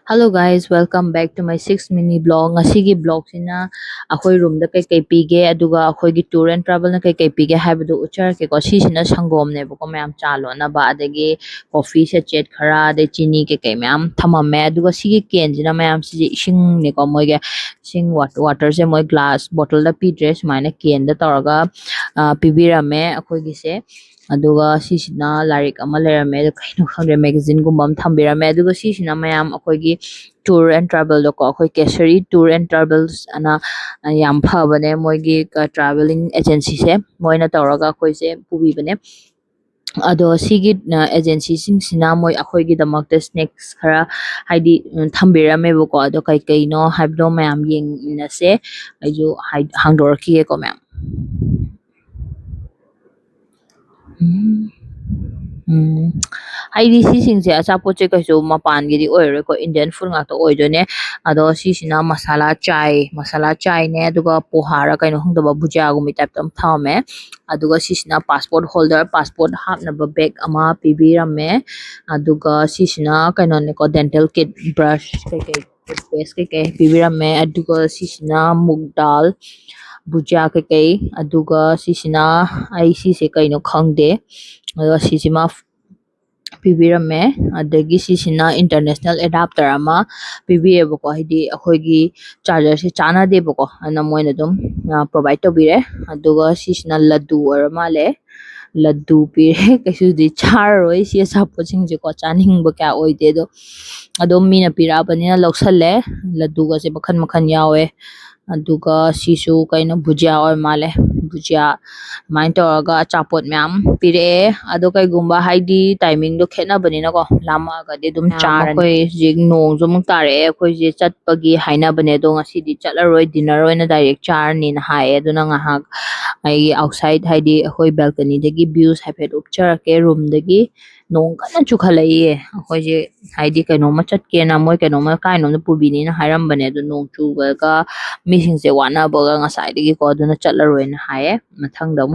Hello guys, welcome back to my 6 mini blog. Ngasigi blog sina akhoi room da kai pige aduga akhoi gi tour and travel na kai pige haibadu uchar ke ko si sina sangom ne ko mayam chalo na ba adagi coffee se chet khara de chini ke kai mayam thamame aduga sigi ken jina mayam si ising ne ko moi ge sing water se moi glass bottle da pi dress maina ken da toraga pibirame akhoi gi se aduga sisina larik ama lerame do kaino khangre magazine gumba am thambirame aduga sisina mayam akhoi tour and travel do ko akhoi kesari tour and travels ana yam phabane moigi traveling agency se moina tawraga akhoi se pubi bane ado sigi agency sing sina moi akhoi gi damakte snacks khara haidi thambirame ko ado kai kai no habdo mayam yeng na se aiju hangdor ki ko mayam ꯎꯝ ꯍꯥꯏꯗꯤ ꯁꯤꯁꯤꯡꯁꯦ ꯑꯆꯥꯄꯣꯠꯁꯦ ꯀꯩꯁꯨ ꯃꯄꯥꯟꯒꯤꯗꯤ ꯑꯣꯏꯔꯣꯏꯀꯣ Indian food ꯉꯥꯛꯇ ꯑꯣꯏꯗꯣꯏꯅꯦ ꯑꯗꯣ ꯁꯤꯁꯤꯅ ꯃꯁꯥꯂꯥ ꯆꯥꯏꯅꯦ ꯑꯗꯨꯒ ꯄꯣꯍꯥꯔ ꯀꯩꯅꯣ ꯈꯪꯗꯕ ꯕꯨꯖꯤꯌꯥꯒꯨꯝꯕ ꯇꯥꯏꯞꯇ ꯑꯃ ꯊꯝꯃꯦ ꯑꯗꯨꯒ ꯁꯤꯁꯤꯅ ꯄꯥꯁꯄꯣꯔꯠ ꯍꯣꯜꯗꯔ ꯄꯥꯁꯄꯣꯔꯠ ꯍꯥꯞꯅꯕ ꯕꯦꯒ ꯑꯃ ꯄꯤꯕꯤꯔꯝꯃꯦ ꯑꯗꯨꯒ ꯁꯤꯁꯤꯅ ꯀꯩꯅꯣꯅꯦꯀꯣ ꯗꯦꯟꯇꯦꯜ ꯀꯤꯠ ꯕ꯭ꯔꯁ ꯀꯩꯀꯩ ꯇꯨꯠꯄꯦꯁ ꯀꯩꯀꯩ ꯄꯤꯕꯤꯔꯝꯃꯦ ꯑꯗꯨꯒ ꯁꯤꯁꯤꯅ ꯃꯨꯛ ꯗꯥꯜ ꯕꯨꯖꯤꯌꯥ ꯀꯩꯀꯩ ꯑꯗꯨꯒ ꯁꯤꯁꯤꯅ ꯑꯩ ꯁꯤꯁꯦ ꯀꯩꯅꯣ ꯈꯪꯗꯦ ꯑꯗꯨꯒ ꯁꯤꯁꯤꯃ ꯄꯤꯕꯤꯔꯝꯃꯦ ꯑꯗꯒꯤ ꯁꯤꯁꯤꯅ ꯏꯟꯇꯔꯅꯦꯁꯅꯦꯜ ꯑꯦꯗꯥꯞꯇꯔ ꯑꯃ ꯄꯤꯕꯤꯌꯦꯕꯀꯣ ꯍꯥꯏꯗꯤ ꯑꯩꯈꯣꯏꯒꯤ ꯆꯥꯔꯖꯔꯁꯦ ꯆꯥꯟꯅꯗꯦꯕꯀꯣ ꯑꯗꯨꯅ ꯃꯣꯏꯅ ꯑꯗꯨꯝ ꯄ꯭ꯔꯣꯚꯥꯏꯠ ꯇꯧꯕꯤꯔꯦ ꯑꯗꯨꯒ ꯁꯤꯁꯤꯅ ꯂꯗꯨ ꯑꯣꯏꯔ ꯃꯥꯜꯂꯦ ꯂꯗꯨ ꯄꯤꯔꯦ ꯀꯩꯁꯨꯗꯤ ꯆꯥꯔꯔꯣꯏ ꯁꯤ ꯑꯆꯥꯄꯣꯠꯁꯤꯡꯁꯦꯀꯣ ꯆꯥꯅꯤꯡꯕ ꯀꯌꯥ ꯑꯣꯏꯗꯦ ꯑꯗꯣ ꯑꯗꯨꯝ ꯃꯤꯅ ꯄꯤꯔꯛꯑꯕꯅꯤꯅ ꯂꯧꯁꯜꯂꯦ ꯂꯗꯨꯒꯁꯦ ꯃꯈꯟ ꯃꯈꯟ ꯌꯥꯎꯋꯦ ꯑꯗꯨꯒ ꯁꯤꯁꯨ ꯀꯩꯅꯣ ꯚꯨꯖꯤꯌꯥ ꯑꯣꯏ ꯃꯥꯜꯂꯦ ꯚꯨꯖꯤꯌꯥ ꯑꯗꯨꯃꯥꯏꯅ ꯇꯧꯔꯒ ꯑꯆꯥꯄꯣꯠ ꯃꯌꯥꯝ ꯄꯤꯔꯛꯑꯦ ꯑꯗꯣ ꯀꯩꯒꯨꯝꯕ ꯍꯥꯏꯗꯤ ꯇꯥꯏꯃꯤꯡꯗꯣ ꯈꯦꯠꯅꯕꯅꯤꯅꯀꯣ ꯂꯥꯝꯃꯛꯑꯒꯗꯤ ꯑꯗꯨꯝ ꯆꯥꯔꯅꯤ ꯑꯩꯈꯣꯏ ꯍꯧꯖꯤꯛ ꯅꯣꯡꯁꯨ ꯑꯃꯨꯛ ꯇꯥꯔꯛꯑꯦ ꯑꯩꯈꯣꯏꯁꯦ ꯆꯠꯄꯒꯤ ꯍꯥꯏꯅꯕꯅꯦ ꯑꯗꯣ ꯉꯁꯤꯗꯤ ꯆꯠꯂꯔꯣꯏ ꯗꯤꯟꯅꯔ ꯑꯣꯏꯅ ꯗꯥꯏꯔꯦꯛ ꯆꯥꯔꯅꯤꯅ ꯍꯥꯏꯌꯦ ꯑꯗꯨꯅ ꯉꯥꯏꯍꯥꯛ ꯑꯩꯒꯤ ꯑꯥꯎꯠꯁꯥꯏꯠ ꯍꯥꯏꯗꯤ ꯑꯩꯈꯣꯏ ꯕꯦꯜꯀꯅꯤꯗꯒꯤ ꯚ꯭ꯌꯨꯁ ꯍꯥꯏꯐꯦꯠ ꯎꯞꯆꯔꯛꯀꯦ ꯔꯨꯝꯗꯒꯤ ꯅꯣꯡ ꯀꯟꯅ ꯆꯨꯈꯠꯂꯛꯏꯌꯦ ꯑꯩꯈꯣꯏꯁꯦ ꯍꯥꯏꯗꯤ ꯀꯩꯅꯣꯝꯃ ꯆꯠꯀꯦꯅ ꯃꯣꯏ ꯀꯩꯅꯣꯝꯃ ꯀꯥꯏꯅꯣꯝꯗ ꯄꯨꯕꯤꯅꯤꯅ ꯍꯥꯏꯔꯝꯕꯅꯦ ꯑꯗꯣ ꯅꯣꯡ ꯆꯨꯕꯒ ꯃꯤꯁꯤꯡꯁꯦ ꯋꯥꯅꯕꯒ ꯉꯁꯥꯏꯗꯒꯤꯀꯣ ꯑꯗꯨꯅ ꯆꯠꯂꯔꯣꯏꯅ ꯍꯥꯏꯌꯦ ꯃꯊꯪꯗ ꯑꯃꯨꯛ